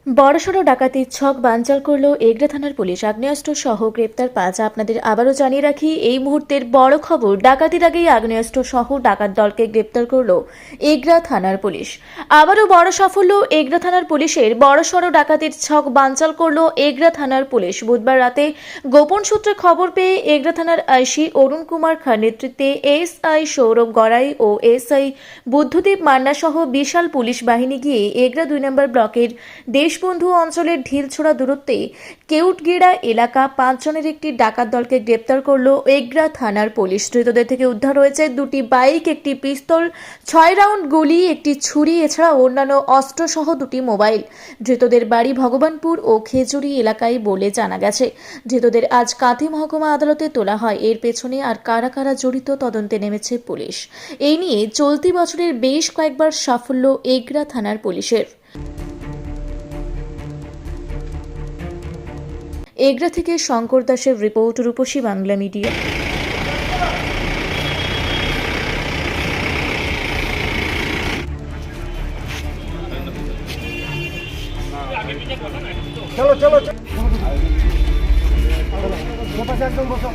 বড়সড় ডাকাতির ছক বানচাল করল এগরা থানার পুলিশ। আগ্নেয়াস্ত্র সহ গ্রেপ্তার ৫। আপনাদের আবারও জানিয়ে রাখি, এই মুহূর্তের বড় খবর, ডাকাতির আগেই আগ্নেয়াস্ত্র সহ ডাকাত দলকে গ্রেপ্তার করল এগরা থানার পুলিশ। আবারও বড় সাফল্য এগরা থানার পুলিশের। বড়সড় ডাকাতির ছক বানচাল করল এগরা থানার পুলিশ। বুধবার রাতে গোপন সূত্রে খবর পেয়ে এগরা থানার আইসি অরুণ কুমার খার নেতৃত্বে এসআই সৌরভ গড়াই ও এসআই বুদ্ধদেব মান্না সহ বিশাল পুলিশ বাহিনী গিয়ে এগরা ২ নম্বর ব্লকের দেশবন্ধু অঞ্চলের ঢিলছোড়া দূরত্বে কেউটগিড়া এলাকা ৫ জনের একটি ডাকাত দলকে গ্রেপ্তার করল এগরা থানার পুলিশ। ধৃতদের থেকে উদ্ধার হয়েছে ২টি বাইক, একটি পিস্তল, ৬ রাউন্ড গুলি, একটি ছুরি, এছাড়া অন্যান্য অস্ত্র সহ ২টি মোবাইল। ধৃতদের বাড়ি ভগবানপুর ও খেজুরি এলাকায় বলে জানা গেছে। ধৃতদের আজ কাঁথি মহকুমা আদালতে তোলা হয়। এর পেছনে আর কারা কারা জড়িত তদন্তে নেমেছে পুলিশ। এই নিয়ে চলতি বছরের বেশ কয়েকবার সাফল্য এগরা থানার পুলিশের। এগরা থেকে শঙ্কর দাসের রিপোর্ট, রূপসী বাংলা মিডিয়া। চলো চলো একদম বসো।